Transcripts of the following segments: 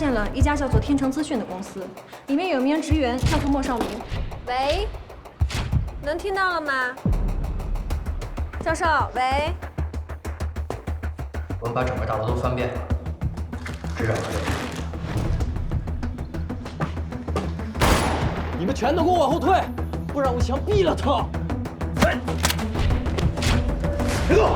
现了一家叫做天成资讯的公司，里面有一名职员叫做莫少明。喂，能听到了吗？教授，喂。我们把整个大楼都翻遍了，只找到这个。你们全都给我往后退，不然我想毙了他！别动！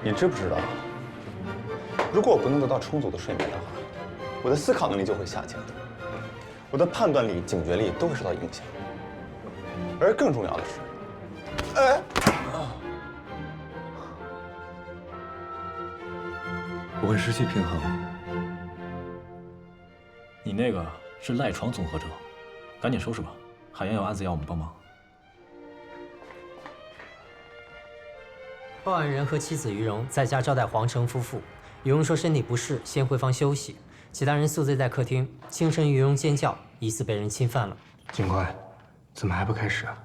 你知不知道，如果我不能得到充足的睡眠的话，我的思考能力就会下降，我的判断力、警觉力都会受到影响。而更重要的是，我会失去平衡。你那个是赖床综合征，赶紧收拾吧。海洋有案子要我们帮忙。 报案人和妻子于荣在家招待黄成夫妇。于荣说身体不适，先回房休息。其他人宿醉在客厅。清晨，于荣尖叫，疑似被人侵犯了。警官，怎么还不开始啊？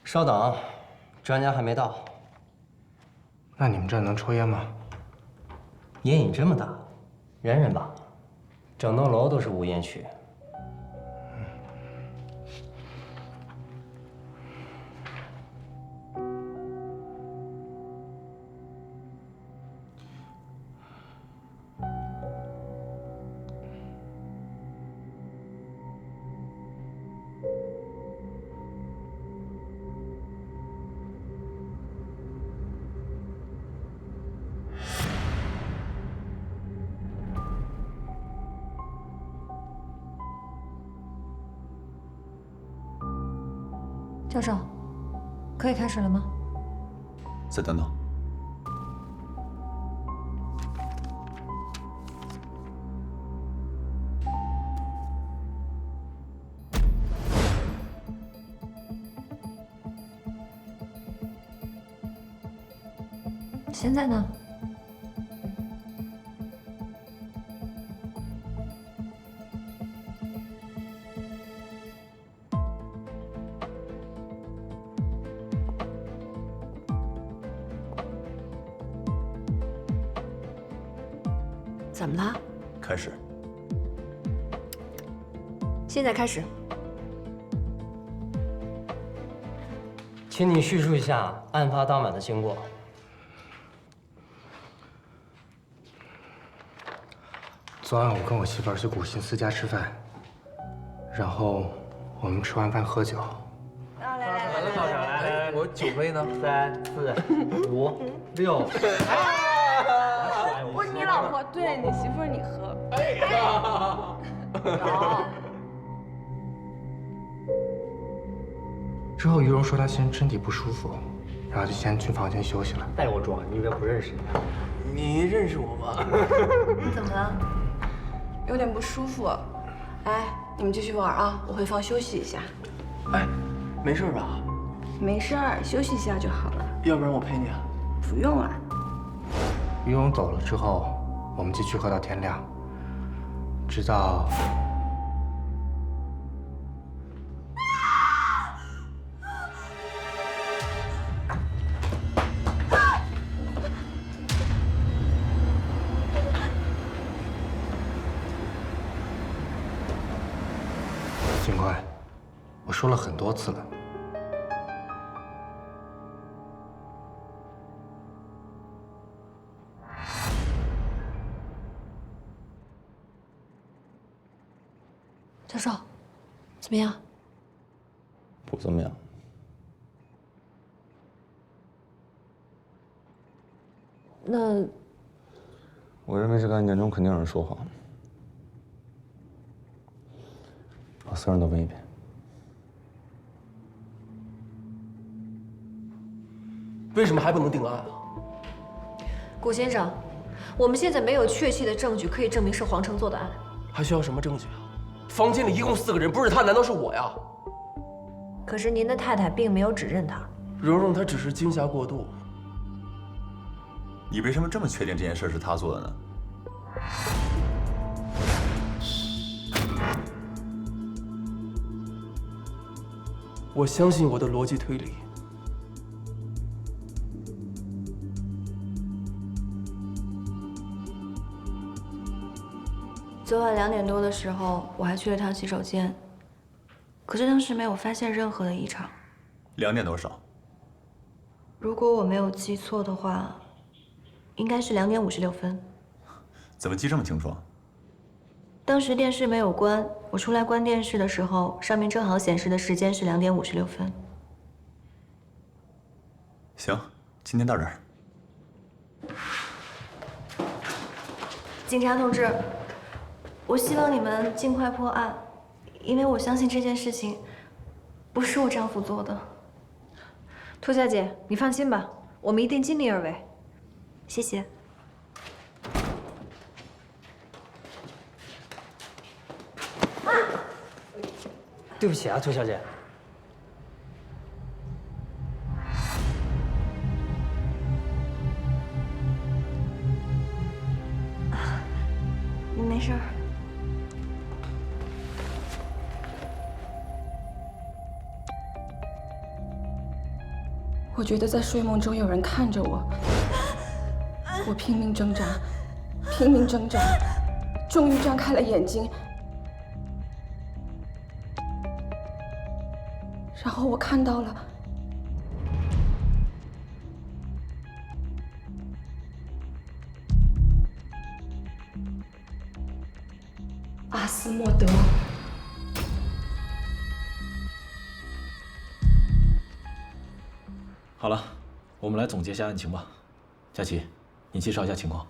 稍等，专家还没到。那你们这能抽烟吗？烟瘾这么大，忍忍吧。整栋楼都是无烟区。 教授，可以开始了吗？再等等。现在呢？怎么了？开始。现在开始。请你叙述一下案发当晚的经过。昨晚我跟我媳妇儿去古欣思家吃饭，然后我们吃完饭喝酒。来，我酒杯呢？3、4、5、6。不是你老婆，对你媳妇儿你喝。这之后，于荣说他先身体不舒服，然后就先去房间休息了。带我装，你以为不认识你？你认识我吗？你怎么了？有点不舒服。哎，你们继续玩啊，我回房休息一下。哎，没事吧？没事儿，休息一下就好了。要不然我陪你啊？不用了。于荣走了之后，我们继续喝到天亮，直到警官，我说了很多次了。教授，怎么样？不怎么样。那我认为这个案件中肯定有人说谎。把4个人都问一遍。为什么还不能定案啊？顾先生，我们现在没有确切的证据可以证明是黄成做的案。还需要什么证据啊？房间里一共4个人，不是他，难道是我呀？可是您的太太并没有指认他。蓉蓉她只是惊吓过度。你为什么这么确定这件事是他做的呢？我相信我的逻辑推理。昨晚2点多的时候，我还去了趟洗手间，可是当时没有发现任何的异常。2点多少？如果我没有记错的话，应该是2点56分。怎么记这么清楚啊？当时电视没有关，我出来关电视的时候，上面正好显示的时间是2点56分。行，今天到这儿。警察同志，我希望你们尽快破案，因为我相信这件事情不是我丈夫做的。涂小姐，你放心吧，我们一定尽力而为。谢谢。对不起啊，涂小姐。没事儿。我觉得在睡梦中有人看着我，我拼命挣扎，拼命挣扎，终于张开了眼睛，然后我看到了阿斯莫德。好了，我们来总结一下案情吧。佳琪，你介绍一下情况。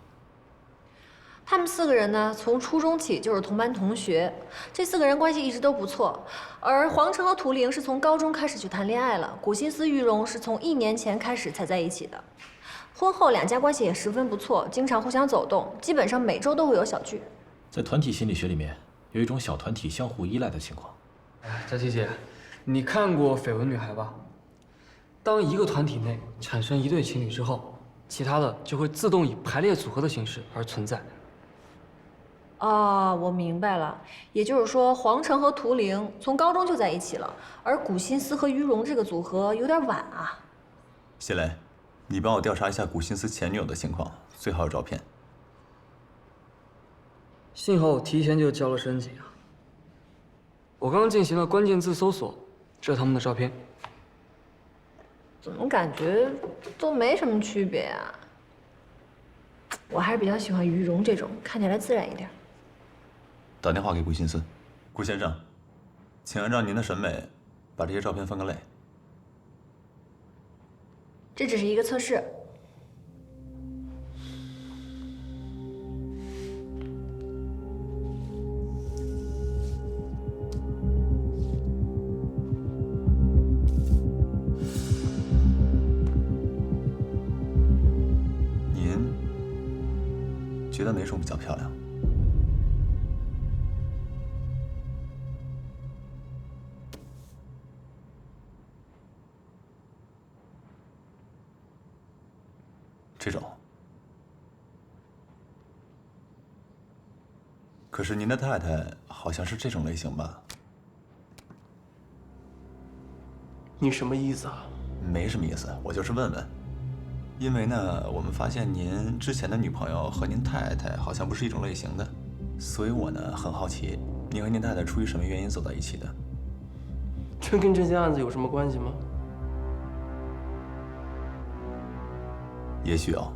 他们4个人呢，从初中起就是同班同学，这4个人关系一直都不错。而黄成和涂灵是从高中开始就谈恋爱了，古新思、玉荣是从1年前开始才在一起的。婚后2家关系也十分不错，经常互相走动，基本上每周都会有小聚。在团体心理学里面，有一种小团体相互依赖的情况。佳琪姐，你看过《绯闻女孩》吧？当一个团体内产生一对情侣之后，其他的就会自动以排列组合的形式而存在。哦，我明白了，也就是说，黄成和涂灵从高中就在一起了，而古新思和于荣这个组合有点晚啊。谢雷，你帮我调查一下古新思前女友的情况，最好有照片。幸好我提前就交了申请啊！我刚刚进行了关键字搜索，这是他们的照片。怎么感觉都没什么区别啊？我还是比较喜欢于荣这种，看起来自然一点。打电话给顾新思，顾先生，请按照您的审美，把这些照片分个类。这只是一个测试。觉得哪种比较漂亮？这种。可是您的太太好像是这种类型吧？你什么意思啊？没什么意思，我就是问问。因为呢，我们发现您之前的女朋友和您太太好像不是一种类型的，所以我呢很好奇，您和您太太出于什么原因走到一起的？这跟这件案子有什么关系吗？也许哦。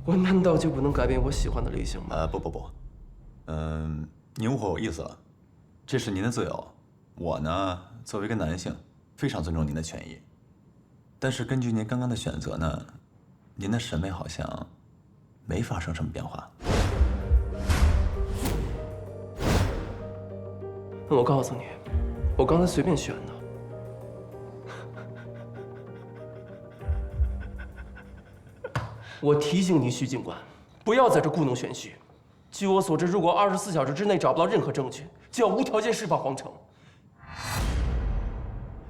我难道就不能改变我喜欢的类型吗？不，您误会我意思了，这是您的自由。我呢，作为一个男性，非常尊重您的权益。但是根据您刚刚的选择呢，您的审美好像没发生什么变化。那我告诉你，我刚才随便选的。我提醒你，徐警官，不要在这故弄玄虚。据我所知，如果24小时之内找不到任何证据，就要无条件释放黄成。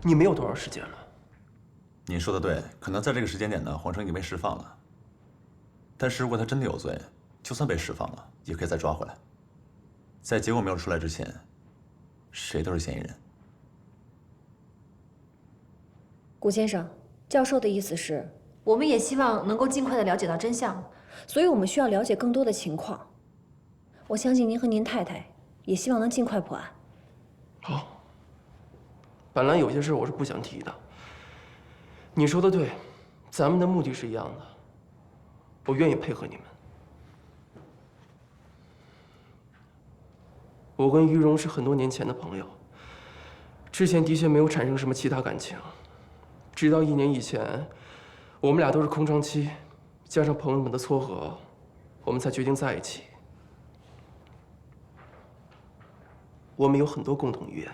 你没有多少时间了。您说的对，可能在这个时间点呢，黄成已经被释放了。但是如果他真的有罪，就算被释放了，也可以再抓回来。在结果没有出来之前，谁都是嫌疑人。谷先生，教授的意思是，我们也希望能够尽快的了解到真相，所以我们需要了解更多的情况。我相信您和您太太也希望能尽快破案。好，本来有些事我是不想提的。你说的对，咱们的目的是一样的，我愿意配合你们。我跟于荣是很多年前的朋友，之前的确没有产生什么其他感情，直到1年以前，我们俩都是空窗期，加上朋友们的撮合，我们才决定在一起。我们有很多共同语言。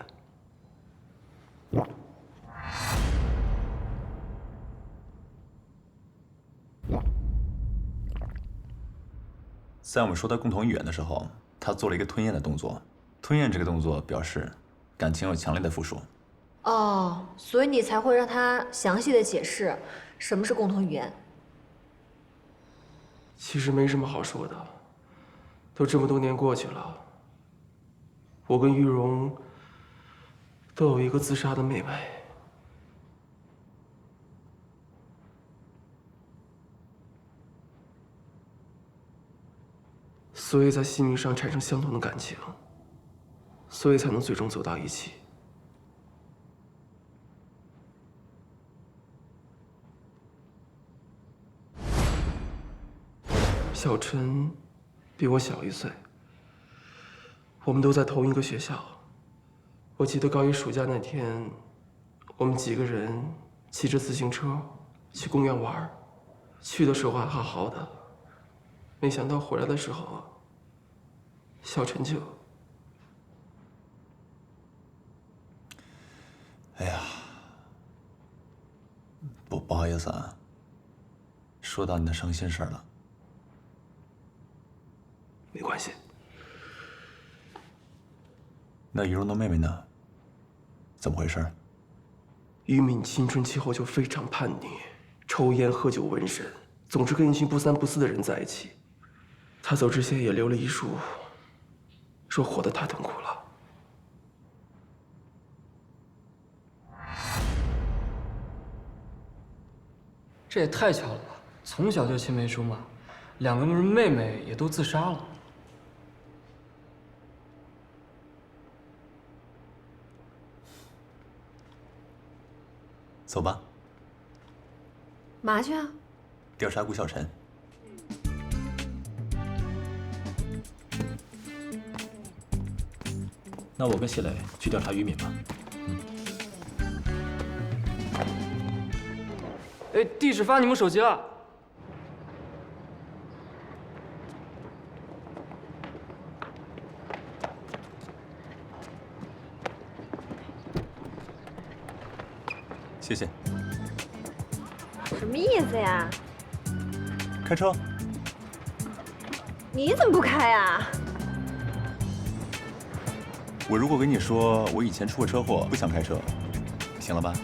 在我们说到共同语言的时候，他做了一个吞咽的动作。吞咽这个动作表示感情有强烈的附属。哦，所以你才会让他详细的解释什么是共同语言。其实没什么好说的，都这么多年过去了，我跟于荣都有一个自杀的妹妹。所以在心理上产生相同的感情，所以才能最终走到一起。小陈比我小1岁，我们都在同一个学校。我记得高1暑假那天，我们几个人骑着自行车去公园玩，去的时候还好好的，没想到回来的时候，小陈就……哎呀，不好意思啊，说到你的伤心事儿了。没关系。那于荣的妹妹呢？怎么回事？于敏青春期后就非常叛逆，抽烟喝酒纹身，总是跟一群不三不四的人在一起。她走之前也留了遗书，说活得太痛苦了。这也太巧了吧！从小就青梅竹马，两个妹妹也都自杀了。走吧。嘛去啊？调查顾小晨。那我跟谢磊去调查于敏吧。哎，地址发你们手机了。谢谢。什么意思呀？开车。你怎么不开啊？我如果跟你说我以前出过车祸，不想开车，行了吧？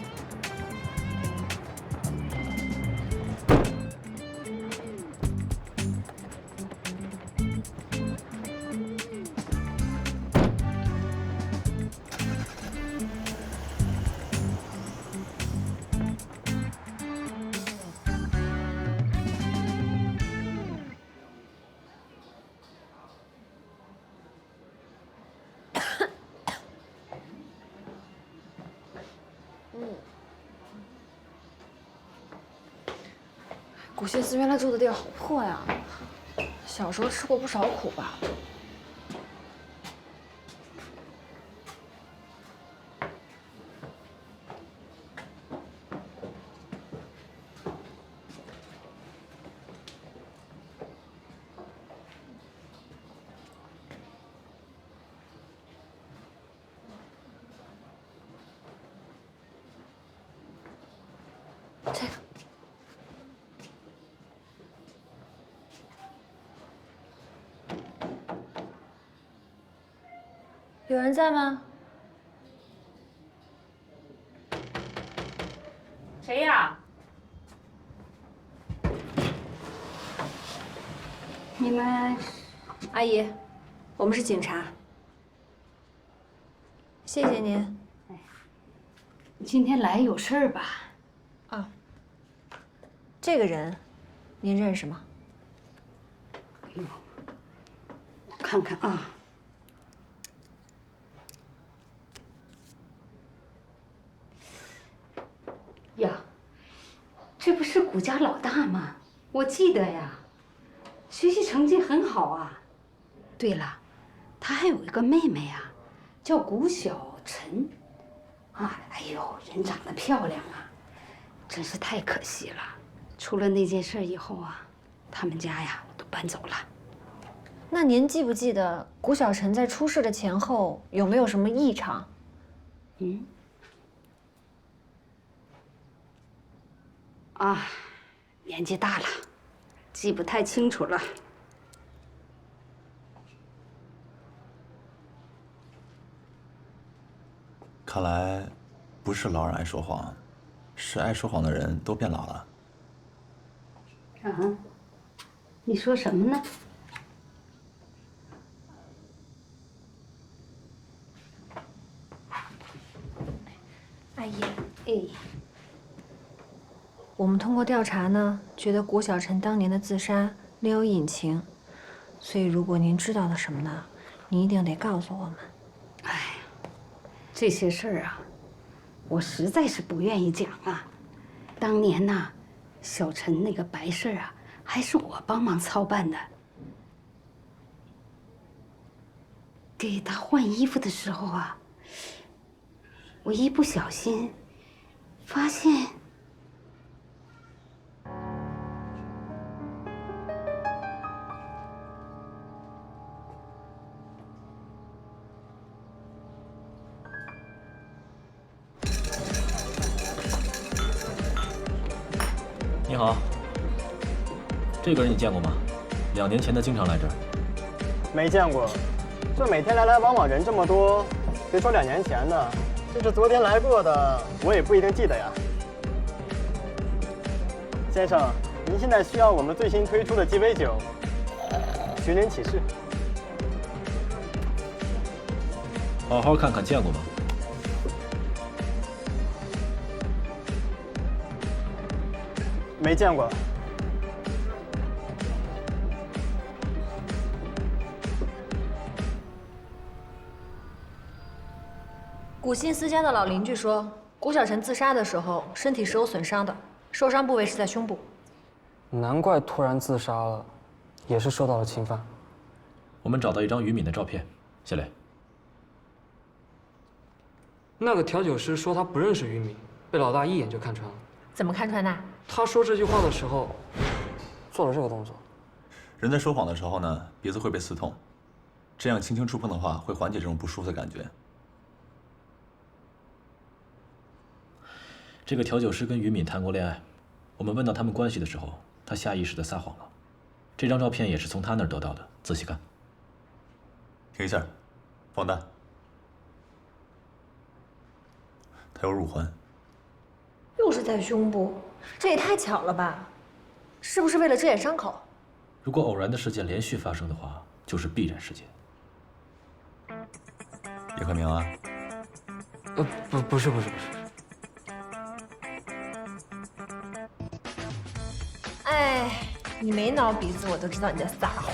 古谢寺原来住的地儿好破呀，小时候吃过不少苦吧？这个。有人在吗？谁呀？你们，阿姨，我们是警察。谢谢您。今天来有事儿吧？啊，这个人，您认识吗？我看看啊。呀，这不是古家老大吗？我记得呀，学习成绩很好啊。对了，他还有一个妹妹啊，叫古小晨。啊，哎呦，人长得漂亮啊，真是太可惜了。出了那件事以后啊，他们家呀都搬走了。那您记不记得古小晨在出事的前后有没有什么异常？嗯。啊，年纪大了，记不太清楚了。看来，不是老人爱说谎，是爱说谎的人都变老了。啊？你说什么呢？阿姨，哎，我们通过调查呢，觉得古小晨当年的自杀另有隐情，所以如果您知道了什么呢，您一定得告诉我们。哎，这些事儿啊，我实在是不愿意讲啊。当年呐，小陈那个白事儿啊，还是我帮忙操办的。给他换衣服的时候啊，我一不小心发现。你好，这个人你见过吗？2年前他经常来这儿。没见过，这每天来来往往人这么多，别说2年前的，就是昨天来过的，我也不一定记得呀。先生，您现在需要我们最新推出的鸡尾酒——寻人启事。好好看看，见过吗？没见过。古新思家的老邻居说，古小晨自杀的时候身体是有损伤的，受伤部位是在胸部。难怪突然自杀了，也是受到了侵犯。我们找到一张于敏的照片，谢磊。那个调酒师说他不认识于敏，被老大一眼就看穿了。怎么看穿的？他说这句话的时候，做了这个动作。人在说谎的时候呢，鼻子会被刺痛，这样轻轻触碰的话，会缓解这种不舒服的感觉。这个调酒师跟于敏谈过恋爱，我们问到他们关系的时候，他下意识地撒谎了。这张照片也是从他那儿得到的，仔细看。停一下，放大。他有乳环，又是在胸部，这也太巧了吧？是不是为了遮掩伤口？如果偶然的事件连续发生的话，就是必然事件。叶克明啊？不是。哎，你没挠鼻子，我都知道你在撒谎。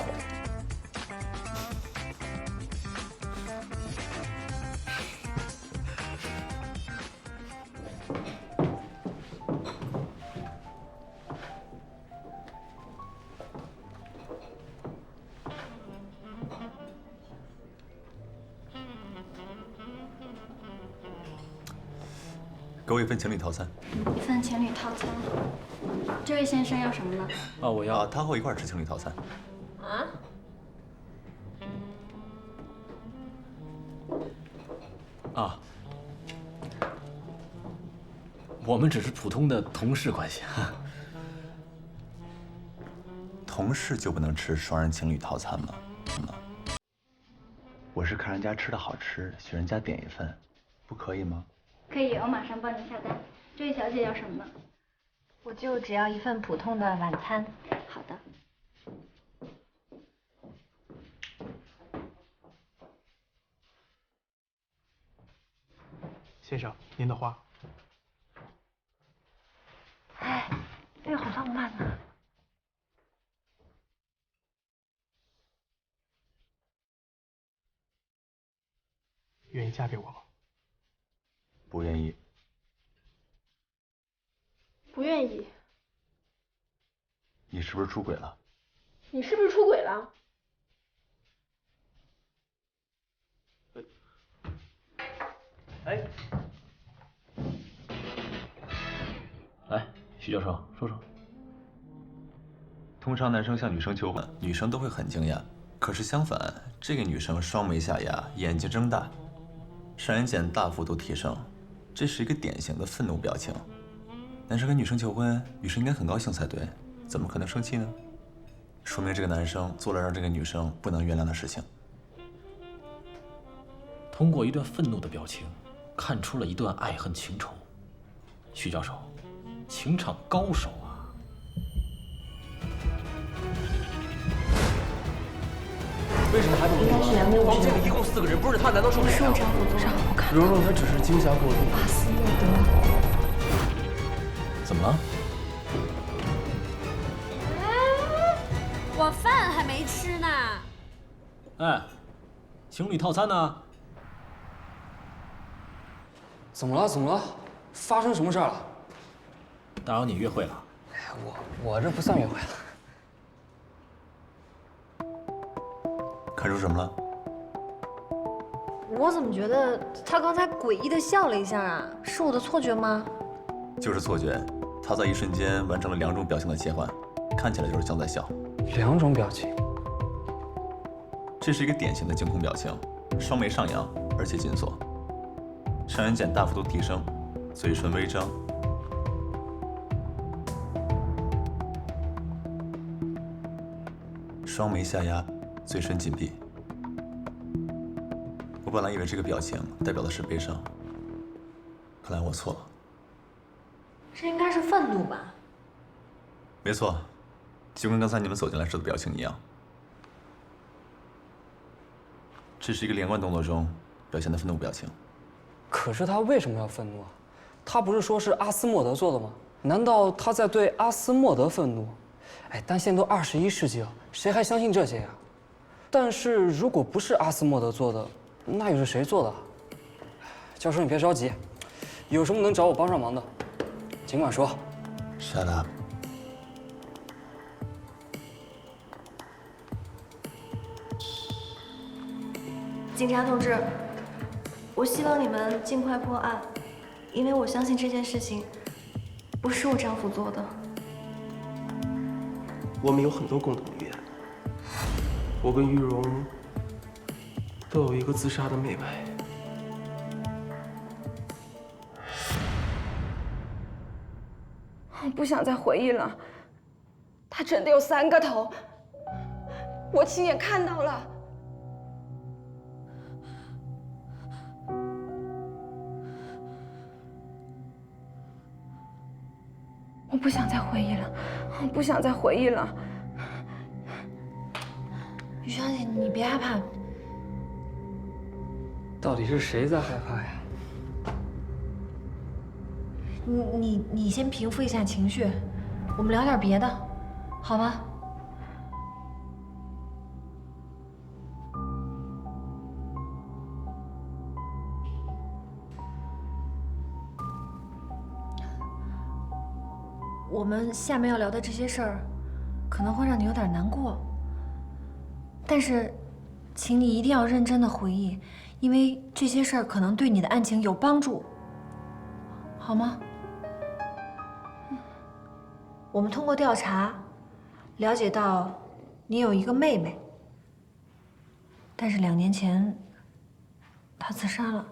给我一份情侣套餐。一份情侣套餐。这位先生要什么呢？啊，我要。他和我一块吃情侣套餐。啊。我们只是普通的同事关系啊。同事就不能吃双人情侣套餐吗？我是看人家吃的好吃，学人家点一份，不可以吗？可以，我马上帮您下单。这位小姐要什么呢？我就只要一份普通的晚餐。好的。先生，您的花。哎，这个好浪漫呐！愿意嫁给我吗？不愿意。不愿意。你是不是出轨了？你是不是出轨了？哎，来，徐教授，说说。通常男生向女生求婚，女生都会很惊讶。可是相反，这个女生双眉下压，眼睛睁大，上眼睑大幅度提升，这是一个典型的愤怒表情。男生跟女生求婚，女生应该很高兴才对，怎么可能生气呢？说明这个男生做了让这个女生不能原谅的事情。通过一段愤怒的表情，看出了一段爱恨情仇。徐教授，情场高手啊！为什么还不能走？房间里一共4个人，不是他难道是谁啊？蓉蓉她只是惊吓过度。阿斯莫德。怎么了？我饭还没吃呢。哎，情侣套餐呢？怎么了？发生什么事了？打扰你约会了。我这不算约会了。看出什么了？我怎么觉得他刚才诡异的笑了一下啊？是我的错觉吗？就是错觉，他在一瞬间完成了2种表情的切换，看起来就是像在笑。2种表情，这是一个典型的惊恐表情，双眉上扬，而且紧锁，上眼睑大幅度提升，嘴唇微张。双眉下压，嘴唇紧闭。我本来以为这个表情代表的是悲伤，看来我错了。这应该是愤怒吧？没错，就跟刚才你们走进来时的表情一样。这是一个连贯动作中表现的愤怒表情。可是他为什么要愤怒啊？他不是说是阿斯莫德做的吗？难道他在对阿斯莫德愤怒？哎，但现在都21世纪了，谁还相信这些呀？但是如果不是阿斯莫德做的，那又是谁做的？教授，你别着急，有什么能找我帮上忙的，尽管说。Shut up。警察同志，我希望你们尽快破案，因为我相信这件事情不是我丈夫做的。我们有很多共同语言，我跟玉荣都有一个自杀的妹妹。我不想再回忆了。他真的有3个头，我亲眼看到了。我不想再回忆了，我不想再回忆了。于小姐，你别害怕。到底是谁在害怕呀？你先平复一下情绪，我们聊点别的，好吗？我们下面要聊的这些事儿，可能会让你有点难过，但是，请你一定要认真的回忆，因为这些事儿可能对你的案情有帮助，好吗？我们通过调查，了解到你有一个妹妹，但是2年前，她自杀了。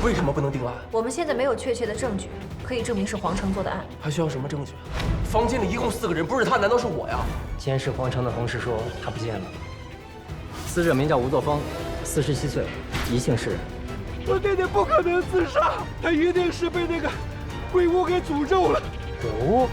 为什么不能定案？我们现在没有确切的证据可以证明是黄成做的案。还需要什么证据？房间里一共4个人，不是他，难道是我呀？监视黄成的同事说他不见了。死者名叫吴作峰，47岁，宜姓市人。我弟弟不可能自杀，他一定是被那个鬼屋给诅咒了。鬼屋？